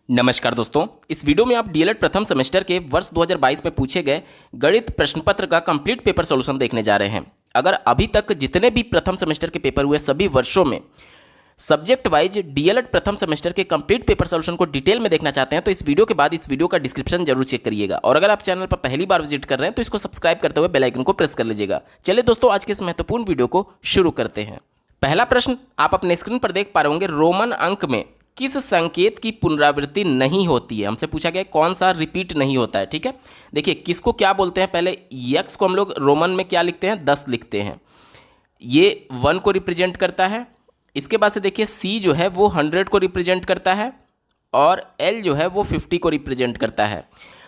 नमस्कार दोस्तों, इस वीडियो में आप डीएलएड प्रथम सेमेस्टर के वर्ष 2022 में पूछे गए गणित प्रश्न पत्र का कंप्लीट पेपर सॉल्यूशन देखने जा रहे हैं। अगर अभी तक जितने भी प्रथम सेमेस्टर के पेपर हुए सभी वर्षों में सब्जेक्ट वाइज डीएलएड प्रथम सेमेस्टर के कंप्लीट पेपर सॉल्यूशन को डिटेल में देखना चाहते हैं तो इस वीडियो के बाद इस वीडियो का डिस्क्रिप्शन जरूर चेक करिएगा। और अगर आप चैनल पर पहली बार विजिट कर रहे हैं तो इसको सब्सक्राइब करते हुए बेल आइकन को प्रेस कर लीजिएगा। चलिए दोस्तों, आज के इस महत्वपूर्ण वीडियो को शुरू करते हैं। पहला प्रश्न आप अपने स्क्रीन पर देख पा रहे होंगे, रोमन अंक में किस संकेत की पुनरावृत्ति नहीं होती है। हमसे पूछा गया कौन सा रिपीट नहीं होता है। ठीक है, देखिए किसको क्या बोलते हैं। पहले यक्स को हम लोग रोमन में क्या लिखते हैं, 10 लिखते हैं। ये 1 को रिप्रेजेंट करता है। इसके बाद से देखिए सी जो है वो 100 को रिप्रेजेंट करता है और एल जो है वो 50 को रिप्रेजेंट करता है।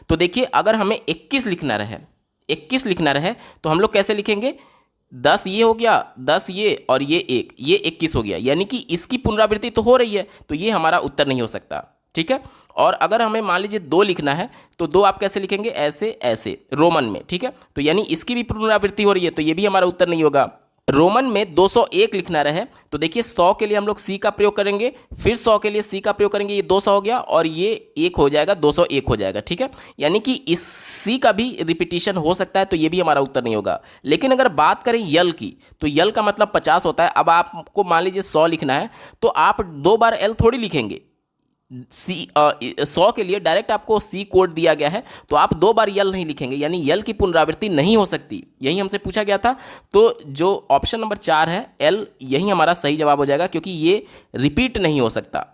तो देखिए अगर हमें 21 लिखना रहे तो हम लोग कैसे लिखेंगे, 10 ये हो गया, 10 ये और ये 1, ये 21 हो गया। यानी कि इसकी पुनरावृत्ति तो हो रही है, तो ये हमारा उत्तर नहीं हो सकता। ठीक है, और अगर हमें मान लीजिए 2 लिखना है तो 2 आप कैसे लिखेंगे, ऐसे ऐसे रोमन में। ठीक है, तो यानी इसकी भी पुनरावृत्ति हो रही है, तो ये भी हमारा उत्तर नहीं होगा। रोमन में 201 लिखना रहे तो देखिए 100 के लिए हम लोग सी का प्रयोग करेंगे, फिर 100 के लिए सी का प्रयोग करेंगे, ये 200 हो गया और ये 1 हो जाएगा, 201 हो जाएगा। ठीक है, यानी कि इस सी का भी रिपीटिशन हो सकता है, तो ये भी हमारा उत्तर नहीं होगा। लेकिन अगर बात करें यल की, तो यल का मतलब 50 होता है। अब आपको मान लीजिए 100 लिखना है तो आप 2 बार एल थोड़ी लिखेंगे। सी 100 के लिए डायरेक्ट आपको सी कोड दिया गया है, तो आप 2 बार यल नहीं लिखेंगे, यानी यल की पुनरावृत्ति नहीं हो सकती। यही हमसे पूछा गया था। तो जो ऑप्शन नंबर 4 है एल, यही हमारा सही जवाब हो जाएगा, क्योंकि ये रिपीट नहीं हो सकता।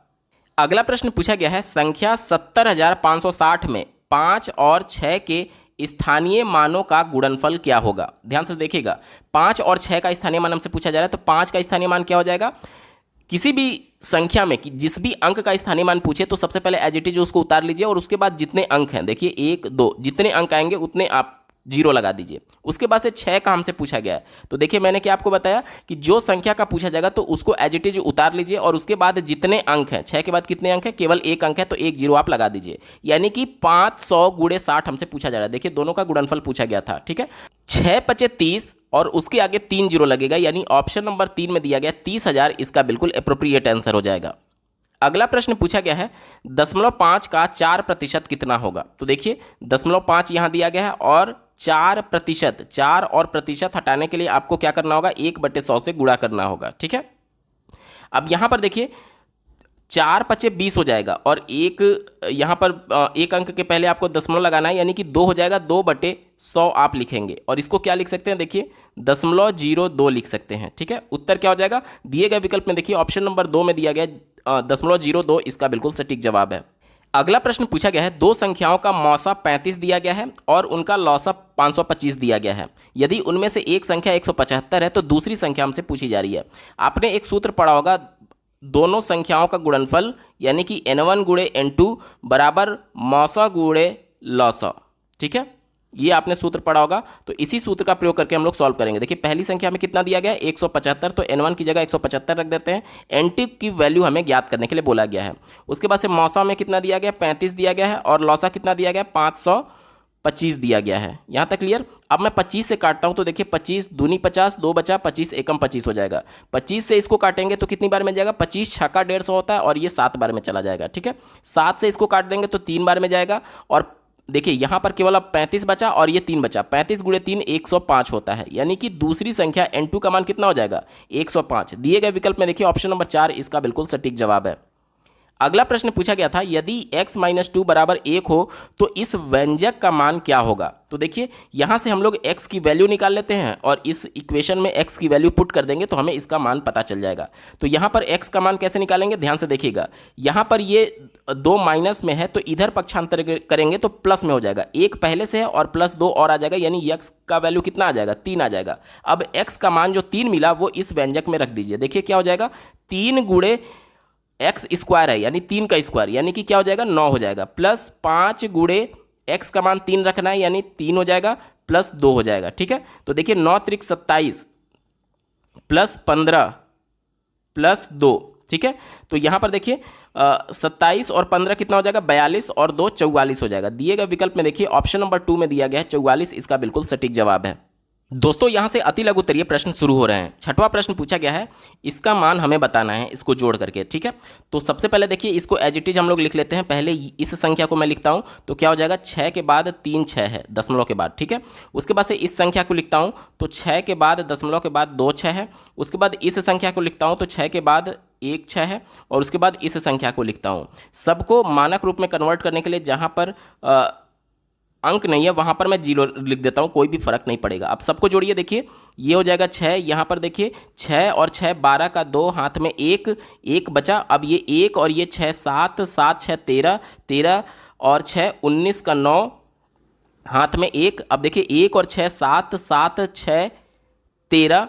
अगला प्रश्न पूछा गया है, संख्या 70,560 में 5 और 6 के स्थानीय मानों का गुणनफल क्या होगा। ध्यान से देखिएगा, 5 और 6 का स्थानीय मान हमसे पूछा जा रहा है, तो 5 का स्थानीय मान क्या हो जाएगा। किसी भी संख्या में जिस भी अंक का स्थानीय मान पूछे तो सबसे पहले एज इट इज उसको उतार लीजिए और उसके बाद जितने अंक हैं, देखिए 1 2 जितने अंक आएंगे उतने आप 0 लगा दीजिए। उसके बाद से 6 का हमसे पूछा गया है, तो देखिए मैंने क्या आपको बताया कि जो संख्या का पूछा जाएगा तो उसको एज इट इज उतार लीजिए और उसके बाद जितने अंक हैं, 6 के बाद कितने अंक हैं, केवल 1 अंक है, तो 1 0 आप लगा दीजिए। यानी कि 500 गुणे 60 हमसे पूछा जा रहा है। देखिए दोनों का गुणनफल पूछा गया था। ठीक है, 6 पचे 30 और उसके आगे 3 0 लगेगा, यानी ऑप्शन नंबर 3 में दिया गया 30,000 इसका बिल्कुल अप्रोप्रिएट आंसर हो जाएगा। अगला प्रश्न पूछा गया है, 0.5 का 4% कितना होगा। तो देखिए 0.5 यहां दिया गया है और 4%, 4 और प्रतिशत हटाने के लिए आपको क्या करना होगा, 1/100 से गुणा करना होगा। ठीक है, अब यहां पर देखिए 4 पचे 20 हो जाएगा और एक यहाँ पर एक अंक के पहले आपको दशमलव लगाना है, यानी कि 2 हो जाएगा, 2/100 आप लिखेंगे और इसको क्या लिख सकते हैं, देखिए 0.02 लिख सकते हैं। ठीक है, उत्तर क्या हो जाएगा, दिए गए विकल्प में देखिए ऑप्शन नंबर 2 में दिया गया 0.02 इसका बिल्कुल सटीक जवाब है। अगला प्रश्न पूछा गया है, 2 संख्याओं का मौसा 35 दिया गया है और उनका लौसा 525 दिया गया है। यदि उनमें से एक संख्या 175 है तो दूसरी संख्या हमसे पूछी जा रही है। आपने एक सूत्र पढ़ा होगा, दोनों संख्याओं का गुणनफल यानी कि n1 गुणे n2 बराबर मौसा गुणे लौसा। ठीक है, ये आपने सूत्र पढ़ा होगा, तो इसी सूत्र का प्रयोग करके हम लोग सॉल्व करेंगे। देखिए पहली संख्या में कितना दिया गया है, 175, तो n1 की जगह 175 रख देते हैं। n2 की वैल्यू हमें ज्ञात करने के लिए बोला गया है। उसके बाद से मौसा में कितना दिया गया, 35 दिया गया है और लौसा कितना दिया गया, 525 दिया गया है। यहाँ तक क्लियर। अब मैं 25 से काटता हूँ तो देखिए 25 दूनी 50, 2 बचा, 25 एकम 25 हो जाएगा। 25 से इसको काटेंगे तो कितनी बार में जाएगा, 25 छक्का 150 होता है और ये 7 बार में चला जाएगा। ठीक है, 7 से इसको काट देंगे तो 3 बार में जाएगा और देखिए यहाँ पर केवल अब 35 बचा और ये 3 बचा। 35 गुणे 3 105 होता है, यानी कि दूसरी संख्या n2 का मान कितना हो जाएगा, 105। दिए गए विकल्प में देखिए ऑप्शन नंबर 4 इसका बिल्कुल सटीक जवाब है। अगला प्रश्न पूछा गया था, यदि x - 2 बराबर 1 हो तो इस व्यंजक का मान क्या होगा। तो देखिए यहाँ से हम लोग x की वैल्यू निकाल लेते हैं और इस इक्वेशन में x की वैल्यू पुट कर देंगे तो हमें इसका मान पता चल जाएगा। तो यहाँ पर x का मान कैसे निकालेंगे, ध्यान से देखिएगा। यहाँ पर ये 2 माइनस में है तो इधर पक्षांतर करेंगे तो प्लस में हो जाएगा। 1 पहले से है और प्लस 2 और आ जाएगा, यानी x का वैल्यू कितना आ जाएगा, 3 आ जाएगा। अब x का मान जो 3 मिला वो इस व्यंजक में रख दीजिए। देखिए क्या हो जाएगा, 3 गुणे एक्स स्क्वायर है यानी 3 का स्क्वायर, यानी कि क्या हो जाएगा, 9 हो जाएगा। प्लस 5 गुणे एक्स का मान 3 रखना है यानी 3 हो जाएगा, प्लस 2 हो जाएगा। ठीक है, तो देखिए 9 त्रिक 27 प्लस 15 प्लस 2। ठीक है, तो यहाँ पर देखिए 27 और 15 कितना हो जाएगा, 42 और 2 44 हो जाएगा। दिए गए विकल्प में देखिए ऑप्शन नंबर 2 में दिया गया है 44 इसका बिल्कुल सटीक जवाब है। दोस्तों यहाँ से अति लघु उत्तरीय प्रश्न शुरू हो रहे हैं। छठवां प्रश्न पूछा गया है, इसका मान हमें बताना है, इसको जोड़ करके। ठीक है, तो सबसे पहले देखिए, इसको एज इट इज हम लोग लिख लेते हैं। पहले इस संख्या को मैं लिखता हूँ तो क्या हो जाएगा, 6 के बाद 3 6 है दशमलव के बाद। ठीक है, उसके बाद से इस संख्या को लिखता हूँ तो 6 के बाद दशमलव के बाद 2 6 है। उसके बाद इस संख्या को लिखता हूँ तो 6 के बाद 1 6 है। और उसके बाद इस संख्या को लिखता हूँ। सबको मानक रूप में कन्वर्ट करने के लिए जहाँ पर अंक नहीं है वहाँ पर मैं 0 लिख देता हूँ, कोई भी फर्क नहीं पड़ेगा। अब सबको जोड़िए, देखिए ये हो जाएगा 6, यहाँ पर देखिए 6 और 6 12 का 2, हाथ में 1 1 बचा। अब ये 1 और ये 6 7 7 6 13 13 और 6 19 का 9, हाथ में 1। अब देखिए 1 और 6 7 7 6 13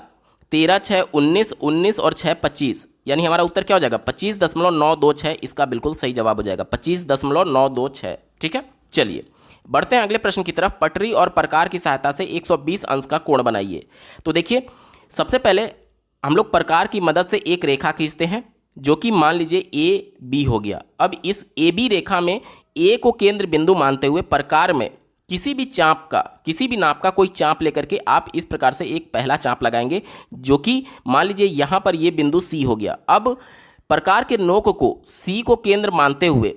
13 6 19 19 और 6 25, यानी हमारा उत्तर क्या हो जाएगा, 25.926। इसका बिल्कुल सही जवाब हो जाएगा 25.926। ठीक है, चलिए बढ़ते हैं अगले प्रश्न की तरफ। पटरी और प्रकार की सहायता से 120 अंश का कोण बनाइए। तो देखिए, सबसे पहले हम लोग प्रकार की मदद से एक रेखा खींचते हैं, जो कि मान लीजिए ए बी हो गया। अब इस ए बी रेखा में ए को केंद्र बिंदु मानते हुए प्रकार में किसी भी नाप का कोई चाप लेकर के आप इस प्रकार से एक पहला चाप लगाएंगे, जो कि मान लीजिए यहाँ पर ये बिंदु सी हो गया। अब प्रकार के नोक को सी को केंद्र मानते हुए,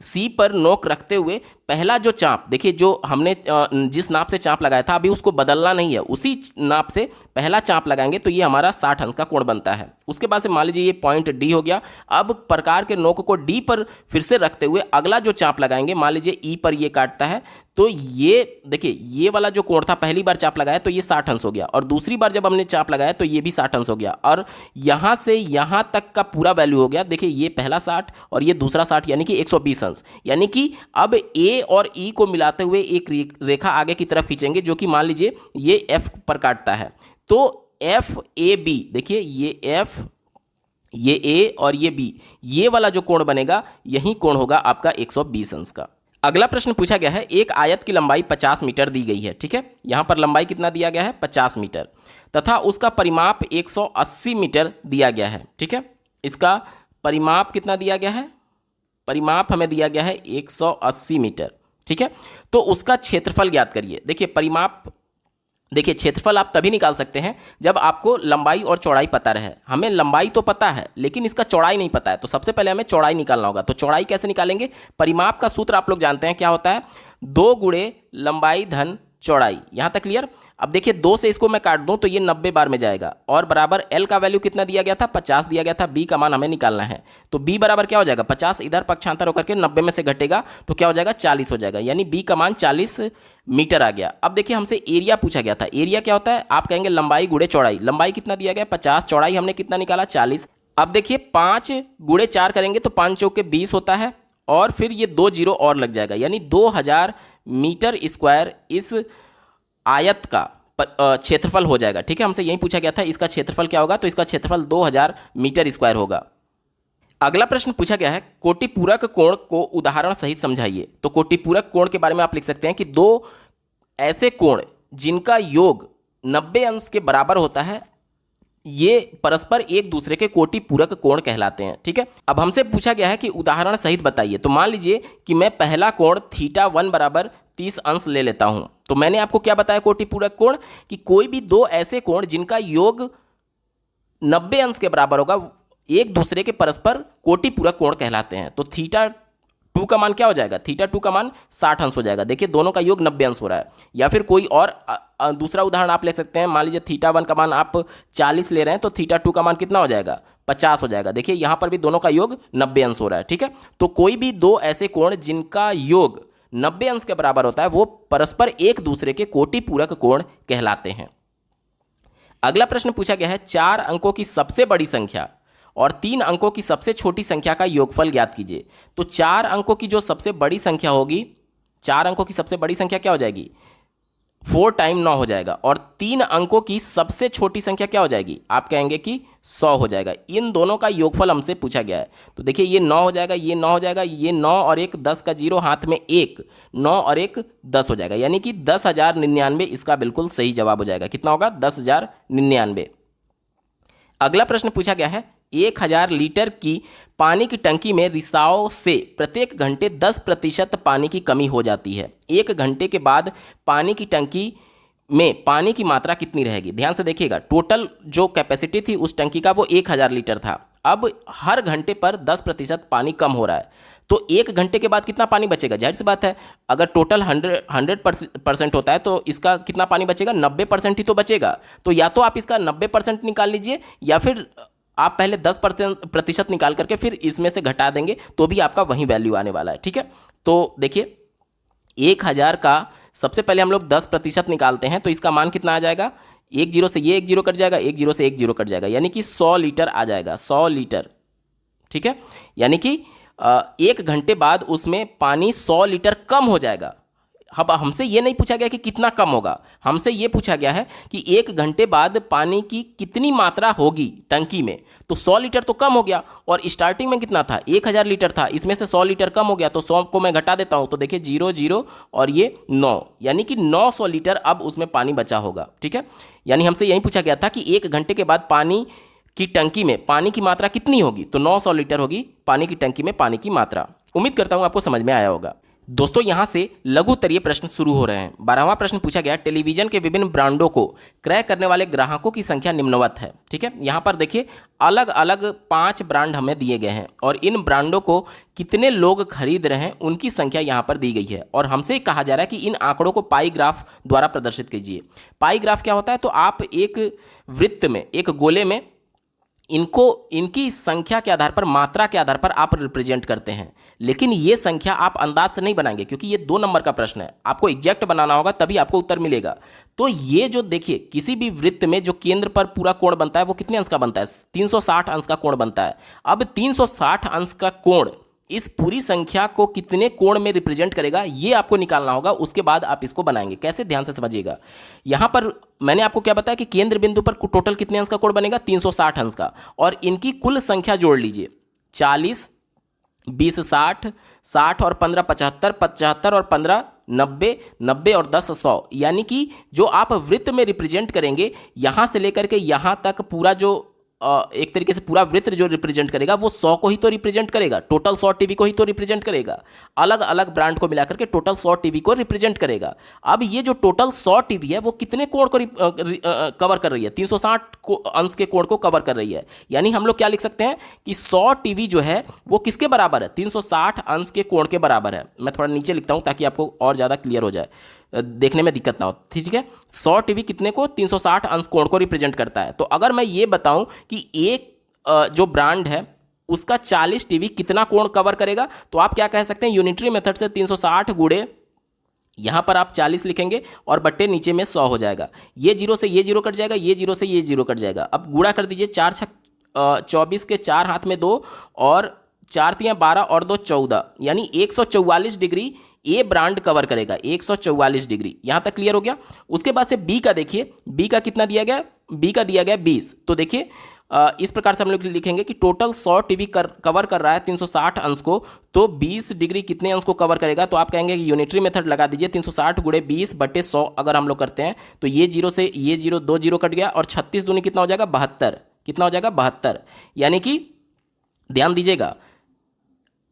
सी पर नोक रखते हुए पहला जो चाप, देखिए जो हमने जिस नाप से चाप लगाया था अभी उसको बदलना नहीं है, उसी नाप से पहला चाप लगाएंगे तो ये हमारा 60 अंश का कोण बनता है। उसके बाद से मान लीजिए ये पॉइंट डी हो गया। अब प्रकार के नोक को डी पर फिर से रखते हुए अगला जो चाप लगाएंगे, मान लीजिए ई पर ये काटता है, तो ये देखिए ये वाला जो कोण था, पहली बार चाप लगाया तो ये 60 अंश हो गया, और दूसरी बार जब हमने चाप लगाया तो ये भी 60 अंश हो गया, और यहाँ से यहाँ तक का पूरा वैल्यू हो गया। देखिए ये पहला 60 और ये दूसरा 60, यानी कि 120 अंश। यानी कि अब ए और ई को मिलाते हुए एक रेखा आगे की तरफ खींचेंगे, जो कि मान लीजिए ये एफ पर काटता है। तो एफ ए बी, देखिए ये एफ, ये ए और ये बी, ये वाला जो कोण बनेगा यही कोण होगा आपका 120 अंश का। अगला प्रश्न पूछा गया है, एक आयत की लंबाई 50 मीटर दी गई है। ठीक है, यहां पर लंबाई कितना दिया गया है, 50 मीटर, तथा उसका परिमाप 180 मीटर दिया गया है। ठीक है, इसका परिमाप कितना दिया गया है, परिमाप हमें दिया गया है 180 मीटर। ठीक है, तो उसका क्षेत्रफल ज्ञात करिए। देखिए परिमाप, देखिए क्षेत्रफल आप तभी निकाल सकते हैं जब आपको लंबाई और चौड़ाई पता रहे। हमें लंबाई तो पता है लेकिन इसका चौड़ाई नहीं पता है, तो सबसे पहले हमें चौड़ाई निकालना होगा। तो चौड़ाई कैसे निकालेंगे, परिमाप का सूत्र आप लोग जानते हैं क्या होता है, 2 गुणे लंबाई धन चौड़ाई। यहां तक क्लियर। अब देखिए 2 से इसको मैं काट दूं तो ये 90 बार में जाएगा, और बराबर एल का वैल्यू कितना दिया गया था, 50 दिया गया था, बी का मान हमें निकालना है। तो बी बराबर क्या हो जाएगा, 50 इधर पक्षांतर होकर के 90 में से घटेगा तो क्या हो जाएगा, 40 हो जाएगा, यानी बी का मान 40 मीटर आ गया। अब देखिए हमसे एरिया पूछा गया था। एरिया क्या होता है, आप कहेंगे लंबाई गुणे चौड़ाई। लंबाई कितना दिया गया, 50, चौड़ाई हमने कितना निकाला, 40। अब देखिए 5 गुणे 4 करेंगे तो 5 चौके 20 होता है, और फिर ये 2 जीरो और लग जाएगा, यानी 2000 मीटर स्क्वायर इस आयत का क्षेत्रफल हो जाएगा। ठीक है, हमसे यही पूछा गया था इसका क्षेत्रफल क्या होगा, तो इसका क्षेत्रफल 2000 मीटर स्क्वायर होगा। अगला प्रश्न पूछा गया है, कोटिपूरक कोण को उदाहरण सहित समझाइए। तो कोटिपूरक कोण के बारे में आप लिख सकते हैं कि 2 ऐसे कोण जिनका योग 90 अंश के बराबर होता है, ये परस्पर एक दूसरे के कोटिपूरक कोण कहलाते हैं। ठीक है, अब हमसे पूछा गया है कि उदाहरण सहित बताइए। तो मान लीजिए कि मैं पहला कोण θ1 बराबर 30 अंश ले लेता हूं। तो मैंने आपको क्या बताया कोटिपूरक कोण, कि कोई भी 2 ऐसे कोण जिनका योग 90 अंश के बराबर होगा, एक दूसरे के परस्पर कोटिपूरक कोण कहलाते हैं। तो θ2 का मान क्या हो जाएगा, θ2 का मान 60 अंश हो जाएगा। देखिए दोनों का योग 90 अंश हो रहा है। या फिर कोई और दूसरा उदाहरण आप ले सकते हैं, मान लीजिए θ1 का मान आप 40 ले रहे हैं तो θ2 का मान कितना हो जाएगा, 50 हो जाएगा। देखिए यहां पर भी दोनों का योग 90 अंश हो रहा है। ठीक है, तो कोई भी 2 ऐसे कोण जिनका योग 90 अंश के बराबर होता है वो परस्पर एक दूसरे के कोटिपूरक कोण कहलाते हैं। अगला प्रश्न पूछा गया है, 4 अंकों की सबसे बड़ी संख्या और 3 अंकों की सबसे छोटी संख्या का योगफल ज्ञात कीजिए। तो 4 अंकों की जो सबसे बड़ी संख्या होगी, 4 अंकों की सबसे बड़ी संख्या क्या हो जाएगी, 4 टाइम 9 हो जाएगा, और 3 अंकों की सबसे छोटी संख्या क्या हो जाएगी, आप कहेंगे कि 100 हो जाएगा। इन दोनों का योगफल हमसे पूछा गया है। तो देखिए ये 9 हो जाएगा, ये 9 हो जाएगा, ये 9 और 1 10 का 0, हाथ में 1, 9 और 1 10 हो जाएगा, यानी कि 10,099 इसका बिल्कुल सही जवाब हो जाएगा। कितना होगा, 10,099। अगला प्रश्न पूछा गया है, 1000 लीटर की पानी की टंकी में रिसाव से प्रत्येक घंटे 10% पानी की कमी हो जाती है। 1 घंटे के बाद पानी की टंकी में पानी की मात्रा कितनी रहेगी। ध्यान से देखिएगा, टोटल जो कैपेसिटी थी उस टंकी का वो 1000 लीटर था। अब हर घंटे पर 10% पानी कम हो रहा है, तो 1 घंटे के बाद कितना पानी बचेगा। जाहिर सी बात है, अगर टोटल 100% होता है तो इसका कितना पानी बचेगा, 90% ही तो बचेगा। तो या तो आप इसका 90% निकाल लीजिए, या फिर आप पहले 10% निकाल करके फिर इसमें से घटा देंगे, तो भी आपका वही वैल्यू आने वाला है। ठीक है, तो देखिए 1000 का सबसे पहले हम लोग 10% निकालते हैं, तो इसका मान कितना आ जाएगा, 10 से ये 10 कट जाएगा, 10 से 10 कट जाएगा, यानी कि 100 लीटर आ जाएगा, 100 लीटर। ठीक है, यानी कि 1 घंटे बाद उसमें पानी 100 लीटर कम हो जाएगा। अब हमसे ये नहीं पूछा गया कि कितना कम होगा, हमसे ये पूछा गया है कि 1 घंटे बाद पानी की कितनी मात्रा होगी टंकी में। तो 100 लीटर तो कम हो गया, और स्टार्टिंग में कितना था, 1000 लीटर था, इसमें से 100 लीटर कम हो गया, तो 100 को मैं घटा देता हूं, तो देखिए 0 0 और ये 9, यानी कि 900 लीटर अब उसमें पानी बचा होगा। ठीक है, यानी हमसे यही पूछा गया था कि 1 घंटे के बाद पानी की टंकी में पानी की मात्रा कितनी होगी, तो 900 लीटर होगी पानी की टंकी में पानी की मात्रा। उम्मीद करता हूं आपको समझ में आया होगा। दोस्तों यहां से लघु उत्तरीय प्रश्न शुरू हो रहे हैं। 12वां प्रश्न पूछा गया, टेलीविजन के विभिन्न ब्रांडों को क्रय करने वाले ग्राहकों की संख्या निम्नवत है। ठीक है, यहां पर देखिए अलग अलग 5 ब्रांड हमें दिए गए हैं, और इन ब्रांडों को कितने लोग खरीद रहे हैं उनकी संख्या यहां पर दी गई है, और हमसे कहा जा रहा है कि इन आंकड़ों को पाई ग्राफ द्वारा प्रदर्शित कीजिए। पाई ग्राफ क्या होता है, तो आप एक वृत्त में, एक गोले में इनकी संख्या के आधार पर, मात्रा के आधार पर आप रिप्रेजेंट करते हैं, लेकिन ये संख्या आप अंदाज से नहीं बनाएंगे, क्योंकि ये 2 नंबर का प्रश्न है, आपको एग्जैक्ट बनाना होगा तभी आपको उत्तर मिलेगा। तो ये जो देखिए, किसी भी वृत्त में जो केंद्र पर पूरा कोण बनता है वो कितने अंश का बनता है, 360 अंश का कोण बनता है। अब 360 अंश का कोण इस पूरी संख्या को कितने कोण में रिप्रेजेंट करेगा, ये आपको निकालना होगा, उसके बाद आप इसको बनाएंगे। कैसे, ध्यान से समझिएगा। यहां पर मैंने आपको क्या बताया कि केंद्र बिंदु पर टोटल कितने अंश का कोण बनेगा, 360 अंश का, और इनकी कुल संख्या जोड़ लीजिए, 40, 20 60, 60 और 15 75, 75 और 15 90, 90 और 10 100, यानी कि जो आप वृत्त में रिप्रेजेंट करेंगे, यहां से लेकर के यहां तक पूरा जो एक तरीके से पूरा वृत्त जो रिप्रेजेंट करेगा वो 100 को ही तो रिप्रेजेंट करेगा, टोटल 100 टीवी को ही तो रिप्रेजेंट करेगा। अलग अलग ब्रांड को मिलाकर के टोटल 100 टीवी को रिप्रेजेंट करेगा। अब ये जो टोटल 100 टीवी है वो कितने कोण को कवर कर रही है, 360 अंश के कोण को कवर कर रही है। यानी हम लोग क्या लिख सकते हैं कि 100 टीवी जो है वो किसके बराबर है, 360 अंश के कोण के बराबर है। मैं थोड़ा नीचे लिखता हूं ताकि आपको और ज़्यादा क्लियर हो जाए, देखने में दिक्कत ना हो। ठीक है, 100 टीवी कितने को, 360 अंश कोण को रिप्रेजेंट करता है। तो अगर मैं ये बताऊं कि एक जो ब्रांड है उसका 40 टीवी कितना कोण कवर करेगा, तो आप क्या कह सकते हैं, यूनिटरी मेथड से 360 गुणे यहां पर आप 40 लिखेंगे और बट्टे नीचे में 100 हो जाएगा। ये 0 से ये 0 कट जाएगा, ये 0 से ये 0 कट जाएगा। अब गुणा कर दीजिए, 4 6 24 के 4 हाथ में 2 और 4 3 12 और 2 14, यानी 144 डिग्री ए ब्रांड कवर करेगा, 144 डिग्री। यहां तक क्लियर हो गया। उसके बाद से बी का देखिए, बी का कितना दिया गया, बी का दिया गया 20। तो देखिए इस प्रकार से हम लोग लिखेंगे कि टोटल 100 टीवी कवर कर रहा है 360 अंश को, तो 20 डिग्री कितने अंश को कवर करेगा, तो आप कहेंगे कि यूनिटरी मेथड लगा दीजिए, 360 गुणे 20 बटे 100 अगर हम लोग करते हैं तो ये 0 से ये 0 2 0 कट गया, और 36 दूनी कितना हो जाएगा, 72। कितना हो जाएगा, 72। यानी कि ध्यान दीजिएगा,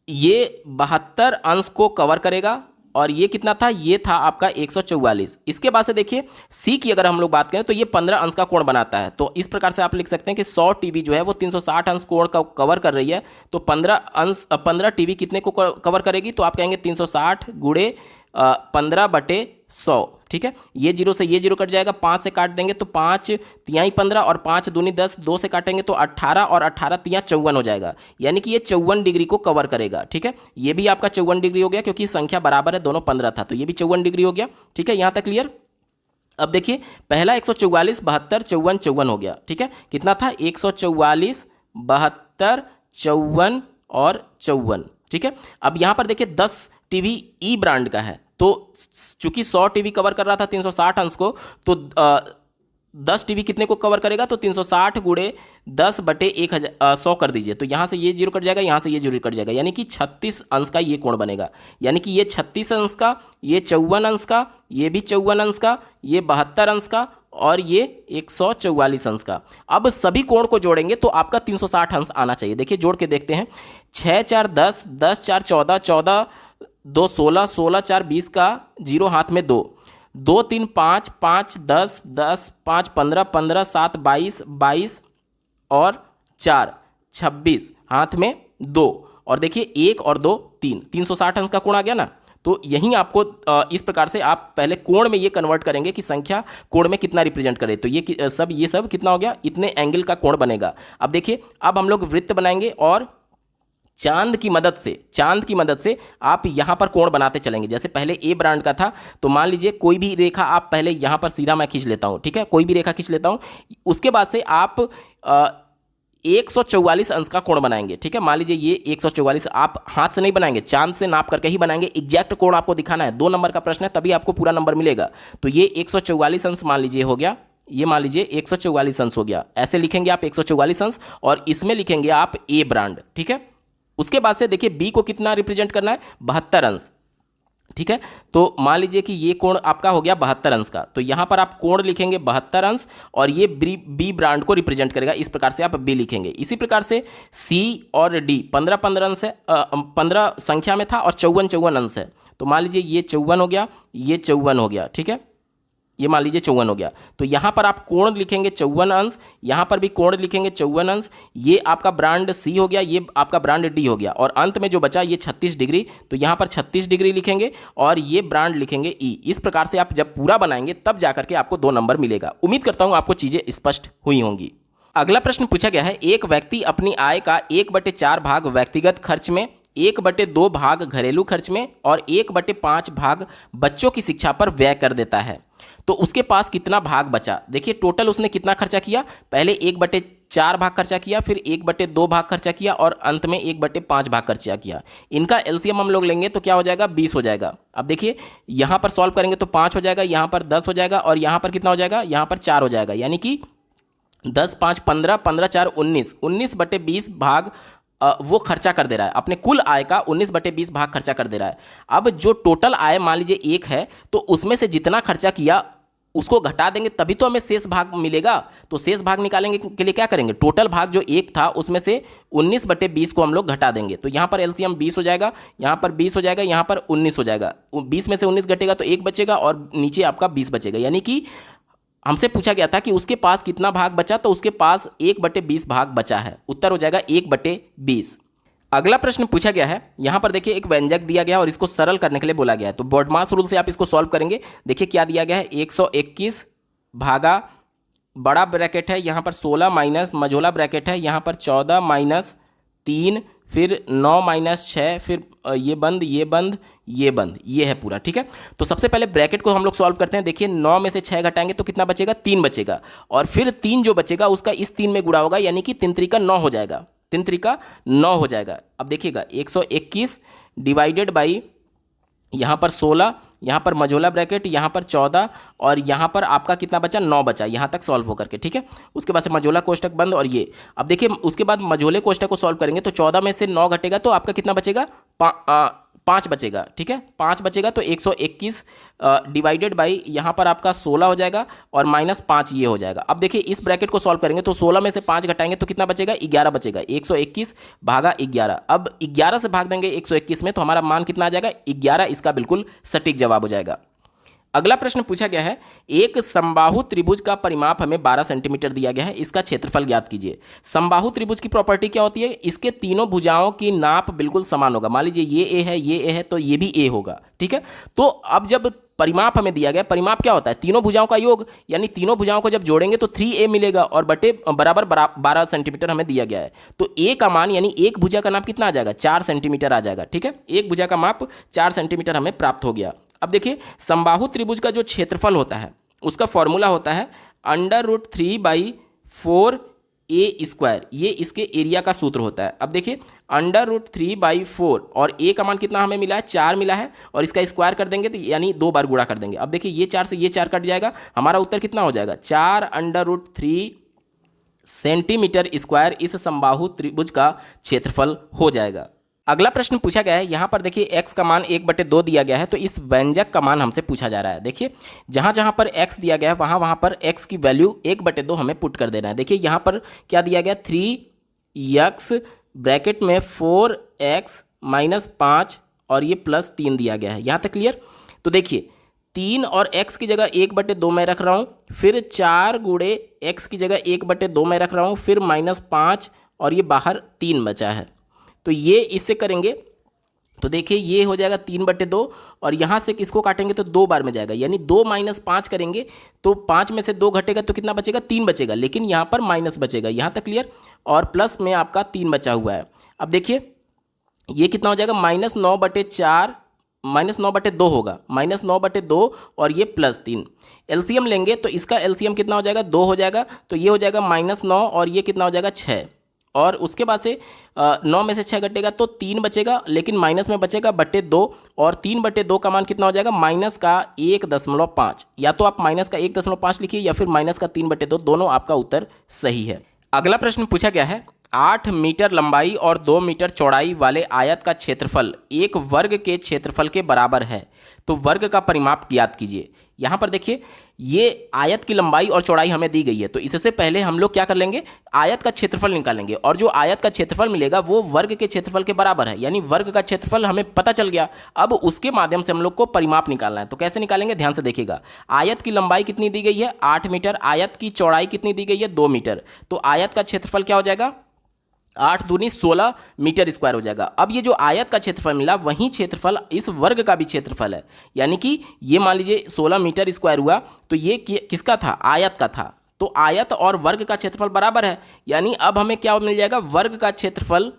ये 72 अंश को कवर करेगा, और ये कितना था, ये था आपका 144। इसके बाद से देखिए सी की अगर हम लोग बात करें तो ये 15 अंश का कोण बनाता है। तो इस प्रकार से आप लिख सकते हैं कि 100 टीवी जो है वो 360 अंश कोण का कवर कर रही है, तो 15 टीवी कितने को कवर करेगी, तो आप कहेंगे 360 गुणे 15 बटे 100। ठीक है, ये 0 से ये 0 कट जाएगा, 5 से काट देंगे तो 5 तिहाई 15 और 5 दूनी 10, 2 से काटेंगे तो 18 और 18 तिहाई 54 हो जाएगा, यानी कि ये 54 डिग्री को कवर करेगा। ठीक है, ये भी आपका 54 डिग्री हो गया, क्योंकि संख्या बराबर है, दोनों 15 था, तो ये भी 54 डिग्री हो गया। ठीक है, यहां तक क्लियर। अब देखिए पहला 144 72 54 54 हो गया। ठीक है, कितना था, 144 72 54 और 54। ठीक है, अब यहां पर देखिए 10 टीवी ई ब्रांड का है, तो चूंकि 100 टीवी कवर कर रहा था 360 अंश को, तो 10 टीवी कितने को कवर करेगा, तो 360 गुणे 10 बटे 100 कर दीजिए, तो यहाँ से ये 0 कट जाएगा, यहाँ से ये 0 कट जाएगा, यानी कि 36 अंश का ये कोण बनेगा। यानी कि ये 36 अंश का, ये 54 अंश का, ये भी 54 अंश का, ये 72 अंश का, और ये 144 अंश का। अब सभी कोण को जोड़ेंगे तो आपका 360 अंश आना चाहिए। देखिए जोड़ के देखते हैं, 6 4 10, 10 4 14, 14 2 16, 16 4 20 का 0 हाथ में 2, 2 3 5 5 10 10 5 15 15 7 22 22 और 4 26, हाथ में 2, और देखिए 1 और 2 3, 360 अंश का कोण आ गया ना। तो यहीं आपको इस प्रकार से आप पहले कोण में ये कन्वर्ट करेंगे कि संख्या कोण में कितना रिप्रेजेंट करे, तो ये सब कितना हो गया, इतने एंगल का कोण बनेगा। अब देखिए, अब हम लोग वृत्त बनाएंगे और चांद की मदद से आप यहां पर कोण बनाते चलेंगे। जैसे पहले ए ब्रांड का था, तो मान लीजिए कोई भी रेखा आप पहले यहां पर सीधा मैं खींच लेता हूं, ठीक है, कोई भी रेखा खींच लेता हूं। उसके बाद से आप 144 अंश का कोण बनाएंगे, ठीक है। मान लीजिए ये 144 आप हाथ से नहीं बनाएंगे, चांद से नाप करके ही बनाएंगे। एग्जैक्ट कोण आपको दिखाना है, 2 नंबर का प्रश्न है, तभी आपको पूरा नंबर मिलेगा। तो ये 144 अंश मान लीजिए हो गया, ये मान लीजिए 144 अंश हो गया। ऐसे लिखेंगे आप 144 अंश, और इसमें लिखेंगे आप ए ब्रांड, ठीक है। उसके बाद से देखिए बी को कितना रिप्रेजेंट करना है, 72 अंश, ठीक है। तो मान लीजिए कि ये कोण आपका हो गया 72 अंश का, तो यहां पर आप कोण लिखेंगे 72 अंश, और ये बी ब्रांड को रिप्रेजेंट करेगा। इस प्रकार से आप बी लिखेंगे। इसी प्रकार से सी और डी 15 15 अंश है, 15 संख्या में था और 54 54 अंश है। तो मान लीजिए ये 54 हो गया, ये 54 हो गया, ठीक है। ये मान लीजिए 54 हो गया, तो यहां पर आप कोण लिखेंगे 54 अंश, यहां पर भी कोण लिखेंगे 54 अंश। ये आपका ब्रांड सी हो गया, ये आपका ब्रांड डी हो गया, और अंत में जो बचा ये 36 डिग्री, तो यहां पर 36 डिग्री लिखेंगे और ये ब्रांड लिखेंगे ई। इस प्रकार से आप जब पूरा बनाएंगे तब जाकर के आपको 2 नंबर मिलेगा। उम्मीद करता हूं आपको चीजें स्पष्ट हुई होंगी। अगला प्रश्न पूछा गया है, एक व्यक्ति अपनी आय का 1/4 भाग व्यक्तिगत खर्च में, 1/2 भाग घरेलू खर्च में और 1/5 भाग बच्चों की शिक्षा पर व्यय कर देता है, तो उसके पास कितना भाग बचा। देखिए टोटल उसने कितना खर्चा किया, पहले 1/4 भाग खर्चा किया, फिर 1/2 भाग खर्चा किया और अंत में 1/5 भाग खर्चा किया। इनका एलसीएम हम लोग लेंगे तो क्या हो जाएगा, 20 हो जाएगा। अब देखिए यहां पर सॉल्व करेंगे तो 5 हो जाएगा, यहां पर 10 हो जाएगा, और यहां पर कितना हो जाएगा, यहां पर 4 हो जाएगा। यानी कि 10 5 15, 15 4 19, 19/20 भाग वो खर्चा कर दे रहा है। अपने कुल आय का 19/20 भाग खर्चा कर दे रहा है। अब जो टोटल आय मान लीजिए 1 है, तो उसमें से जितना खर्चा किया उसको घटा देंगे, तभी तो हमें शेष भाग मिलेगा। तो शेष भाग निकालेंगे के लिए क्या करेंगे, टोटल भाग जो 1 था उसमें से 19/20 को हम लोग घटा देंगे। तो यहाँ पर एलसीएम 20 हो जाएगा, यहाँ पर 20 हो जाएगा, यहाँ पर 19 हो जाएगा। 20 में से 19 घटेगा तो 1 बचेगा और नीचे आपका 20 बचेगा। यानी कि हमसे पूछा गया था कि उसके पास कितना भाग बचा, तो उसके पास 1/20 भाग बचा है। उत्तर हो जाएगा 1/20। अगला प्रश्न पूछा गया है, यहां पर देखिए एक व्यंजक दिया गया और इसको सरल करने के लिए बोला गया है। तो बॉडमास रूल से आप इसको सॉल्व करेंगे। देखिए क्या दिया गया है, 121 भागा बड़ा ब्रैकेट है, यहां पर 16 माइनस मझोला ब्रैकेट है, यहां पर 14 माइनस 3, फिर 9 माइनस 6, फिर ये बंद ये बंद ये बंद, ये है पूरा, ठीक है। तो सबसे पहले ब्रैकेट को हम लोग सॉल्व करते हैं। देखिए 9 में से 6 घटाएंगे तो कितना बचेगा, 3 बचेगा, और फिर 3 जो बचेगा उसका इस 3 में गुणा होगा, यानी कि 3 त्रिका 9 हो जाएगा, 3 त्रिका 9 हो जाएगा। अब देखिएगा 121 डिवाइडेड बाई यहाँ पर 16, यहाँ पर मझोला ब्रैकेट, यहाँ पर 14, और यहाँ पर आपका कितना बचा, 9 बचा, यहाँ तक सॉल्व होकर के, ठीक है। उसके बाद से मझोला कोष्टक बंद, और ये अब देखिए उसके बाद मझोले कोष्टक को सॉल्व करेंगे तो 14 में से 9 घटेगा तो आपका कितना बचेगा, 5 बचेगा, ठीक है, 5 बचेगा। तो 121 डिवाइडेड बाई यहाँ पर आपका 16 हो जाएगा और -5 ये हो जाएगा। अब देखिए इस ब्रैकेट को सॉल्व करेंगे तो 16 में से 5 घटाएंगे तो कितना बचेगा, 11 बचेगा। 121 भागा 11, अब 11 से भाग देंगे 121 में तो हमारा मान कितना आ जाएगा, 11। इसका बिल्कुल सटीक जवाब हो जाएगा। अगला प्रश्न पूछा गया है, एक समबाहु त्रिभुज का परिमाप हमें 12 सेंटीमीटर दिया गया है, इसका क्षेत्रफल ज्ञात कीजिए। समबाहु त्रिभुज की प्रॉपर्टी क्या होती है, इसके तीनों भुजाओं की नाप बिल्कुल समान होगा। मान लीजिए ये ए है, ये ए है, तो ये भी ए होगा, ठीक है। तो अब जब परिमाप हमें दिया गया, परिमाप क्या होता है, तीनों भुजाओं का योग, यानी तीनों भुजाओं को जब जोड़ेंगे तो 3a मिलेगा, और बटे बराबर 12 सेंटीमीटर हमें दिया गया है। तो a का मान यानी एक भुजा का नाप कितना आ जाएगा, 4 सेंटीमीटर आ जाएगा, ठीक है। एक भुजा का माप 4 सेंटीमीटर हमें प्राप्त हो गया। अब देखिए समबाहु त्रिभुज का जो क्षेत्रफल होता है उसका फॉर्मूला होता है √3/4 ए स्क्वायर, ये इसके एरिया का सूत्र होता है। अब देखिए √3/4 और ए का मान कितना हमें मिला है, 4 मिला है, और इसका स्क्वायर कर देंगे तो यानी 2 बार गुणा कर देंगे। अब देखिए ये 4 से ये 4 कट जाएगा, हमारा उत्तर कितना हो जाएगा, 4√3 सेंटीमीटर स्क्वायर इस समबाहु त्रिभुज का क्षेत्रफल हो जाएगा। अगला प्रश्न पूछा गया है, यहाँ पर देखिए x का मान 1/2 दिया गया है, तो इस व्यंजक का मान हमसे पूछा जा रहा है। देखिए जहाँ जहाँ पर x दिया गया है वहाँ पर x की वैल्यू 1/2 हमें पुट कर देना है। देखिए यहाँ पर क्या दिया गया, 3x ब्रैकेट में 4x -5 और ये +3 दिया गया है। यहाँ तक क्लियर। तो देखिए 3 और x की जगह 1/2 मैं रख रहा हूँ, फिर 4 गुणे x की जगह 1/2 मैं रख रहा हूँ, फिर -5 और ये बाहर 3 बचा है। तो ये इससे करेंगे तो देखिए ये हो जाएगा 3/2 और यहाँ से किसको काटेंगे तो 2 बार में जाएगा, यानी 2 - 5 करेंगे तो 5 में से 2 घटेगा तो कितना बचेगा 3 बचेगा, लेकिन यहाँ पर माइनस बचेगा। यहाँ तक क्लियर। और प्लस में आपका 3 बचा हुआ है। अब देखिए ये कितना हो जाएगा -9/4 -9/2 होगा, -9/2 और ये +3। एलसीएम लेंगे तो इसका एलसीएम कितना हो जाएगा 2 हो जाएगा, तो ये हो जाएगा -9 और ये कितना हो जाएगा 6। और उसके बाद से 9 में से 6 घटेगा तो 3 बचेगा, लेकिन माइनस में बचेगा /2 और 3/2 का मान कितना हो जाएगा -1.5। या तो आप -1.5 लिखिए या फिर -3/2, दोनों आपका उत्तर सही है। अगला प्रश्न पूछा गया है 8 मीटर लंबाई और 2 मीटर चौड़ाई वाले आयत का क्षेत्रफल एक वर्ग के क्षेत्रफल के बराबर है, तो वर्ग का परिमाप ज्ञात कीजिए। यहाँ पर देखिए ये आयत की लंबाई और चौड़ाई हमें दी गई है, तो इससे पहले हम लोग क्या कर लेंगे आयत का क्षेत्रफल निकालेंगे, और जो आयत का क्षेत्रफल मिलेगा वो वर्ग के क्षेत्रफल के बराबर है, यानी वर्ग का क्षेत्रफल हमें पता चल गया। अब उसके माध्यम से हम लोग को परिमाप निकालना है, तो कैसे निकालेंगे ध्यान से देखिएगा। आयत की लंबाई कितनी दी गई है 8 मीटर, आयत की चौड़ाई कितनी दी गई है 2 मीटर, तो आयत का क्षेत्रफल क्या हो जाएगा 8 दूनी 16 मीटर स्क्वायर हो जाएगा। अब ये जो आयत का क्षेत्रफल मिला वही क्षेत्रफल इस वर्ग का भी क्षेत्रफल है, यानी कि ये मान लीजिए 16 मीटर स्क्वायर हुआ, तो ये किसका था आयत का था, तो आयत और वर्ग का क्षेत्रफल बराबर है, यानी अब हमें क्या मिल जाएगा वर्ग का क्षेत्रफल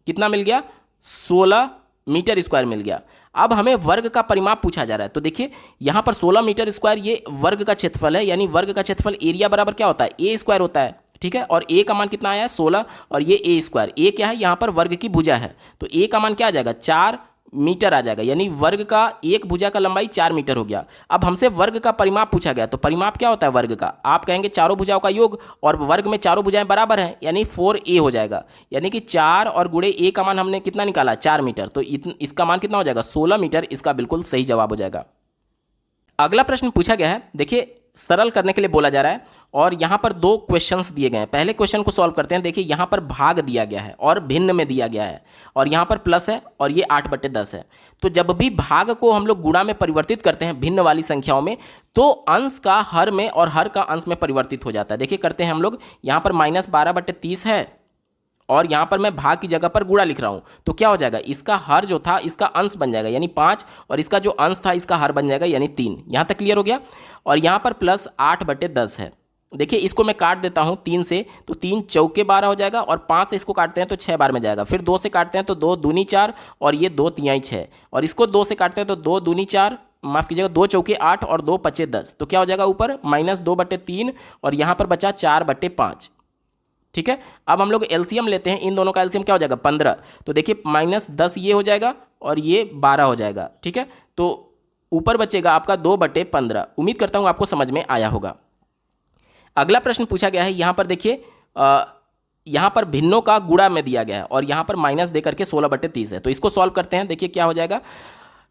कितना मिल गया 16 मीटर स्क्वायर मिल गया। अब हमें वर्ग का परिमाप पूछा जा रहा है, तो देखिए यहाँ पर 16 मीटर स्क्वायर ये वर्ग का क्षेत्रफल है, यानी वर्ग का क्षेत्रफल एरिया बराबर क्या होता है ए स्क्वायर होता है, ठीक है। और ए का मान कितना आया है 16 और ये ए स्क्वायर, ए क्या है यहाँ पर वर्ग की भुजा है, तो ए का मान क्या आ जाएगा 4 मीटर आ जाएगा, यानी वर्ग का एक भुजा का लंबाई 4 मीटर हो गया। अब हमसे वर्ग का परिमाप पूछा गया, तो परिमाप क्या होता है वर्ग का, आप कहेंगे चारों भुजाओं का योग, और वर्ग में चारों भुजाएं बराबर हैं, यानी 4a हो जाएगा, यानी कि 4 और गुणे a का मान हमने कितना निकाला 4 मीटर, तो इसका मान कितना हो जाएगा 16 मीटर, इसका बिल्कुल सही जवाब हो जाएगा। अगला प्रश्न पूछा गया है, देखिए सरल करने के लिए बोला जा रहा है और यहाँ पर 2 क्वेश्चंस दिए गए हैं। पहले क्वेश्चन को सॉल्व करते हैं। देखिए यहाँ पर भाग दिया गया है और भिन्न में दिया गया है, और यहाँ पर प्लस है और ये 8/10 है। तो जब भी भाग को हम लोग गुणा में परिवर्तित करते हैं भिन्न वाली संख्याओं में, तो अंश का हर में और हर का अंश में परिवर्तित हो जाता है। देखिए करते हैं हम लोग, यहाँ पर -12/30 है और यहाँ पर मैं भाग की जगह पर गुणा लिख रहा हूँ, तो क्या हो जाएगा इसका हर जो था इसका अंश बन जाएगा यानी 5, और इसका जो अंश था इसका हर बन जाएगा यानी 3। यहाँ तक क्लियर हो गया। और यहाँ पर प्लस 8/10 है। देखिए इसको मैं काट देता हूँ 3 से, तो 3 चौके 12 हो जाएगा, और 5 से इसको काटते हैं तो 6 बार में जाएगा, फिर 2 से काटते हैं तो 2 दूनी 4 और ये 2 तिहाई 6, और इसको 2 से काटते हैं तो 2 दूनी 4, माफ कीजिएगा 2 चौके 8 और 2 पचे 10, तो क्या हो जाएगा ऊपर -2/3 और यहाँ पर बचा 4/5। ठीक है। अब हम लोग एलसीएम लेते हैं, इन दोनों का एलसीएम क्या हो जाएगा 15, तो देखिए -10 ये हो जाएगा और ये 12 हो जाएगा। ठीक है, तो ऊपर बचेगा आपका 2/15। उम्मीद करता हूँ आपको समझ में आया होगा। अगला प्रश्न पूछा गया है, यहाँ पर देखिए यहाँ पर भिन्नों का गुणा में दिया गया है और यहाँ पर माइनस दे करके 16/30 है, तो इसको सॉल्व करते हैं। देखिए क्या हो जाएगा,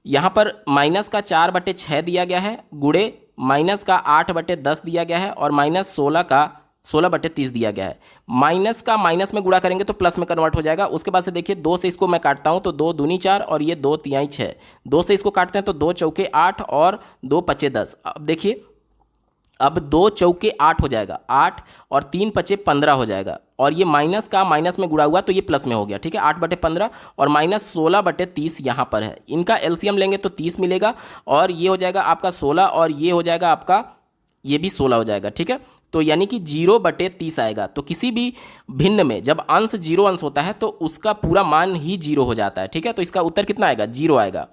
यहाँ पर माइनस का 4/6 दिया गया है, गुणे माइनस का 8/10 दिया गया है, और -16 का 16/30 दिया गया है। माइनस का माइनस में गुणा करेंगे तो प्लस में कन्वर्ट हो जाएगा। उसके बाद से देखिए 2 से इसको मैं काटता हूं तो 2 दूनी 4 और ये 2 तिहाई 6, 2 से इसको काटते हैं तो 2 चौके 8 और 2 पचे 10। अब देखिए अब 2 चौके 8 हो जाएगा 8 और 3 पचे 15 हो जाएगा, और ये माइनस का माइनस में गुणा हुआ तो ये प्लस में हो गया। ठीक है, 8/15 और -16/30 यहाँ पर है। इनका एलसीएम लेंगे तो 30 मिलेगा, और ये हो जाएगा आपका 16 और ये हो जाएगा आपका ये भी 16 हो जाएगा। ठीक है, तो यानी कि 0/30 आएगा। तो किसी भी भिन्न में जब अंश 0 अंश होता है तो उसका पूरा मान ही 0 हो जाता है। ठीक है, तो इसका उत्तर कितना आएगा 0 आएगा।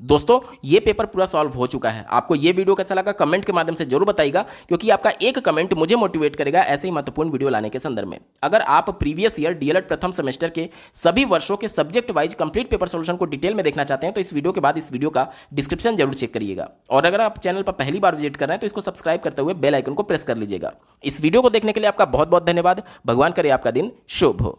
दोस्तों ये पेपर पूरा सॉल्व हो चुका है। आपको ये वीडियो कैसा लगा कमेंट के माध्यम से जरूर बताइएगा, क्योंकि आपका एक कमेंट मुझे मोटिवेट करेगा ऐसे ही महत्वपूर्ण वीडियो लाने के संदर्भ में। अगर आप प्रीवियस ईयर डीएलएड प्रथम सेमेस्टर के सभी वर्षों के subject wise complete paper solution को डिटेल में देखना चाहते हैं तो इस वीडियो के बाद इस वीडियो का डिस्क्रिप्शन जरूर चेक करिएगा, और अगर आप चैनल पर पहली बार विजिट कर रहे हैं तो इसको सब्सक्राइब करते हुए बेल आइकन को प्रेस कर लीजिएगा। इस वीडियो को देखने के लिए आपका बहुत बहुत धन्यवाद। भगवान करे आपका दिन शुभ हो।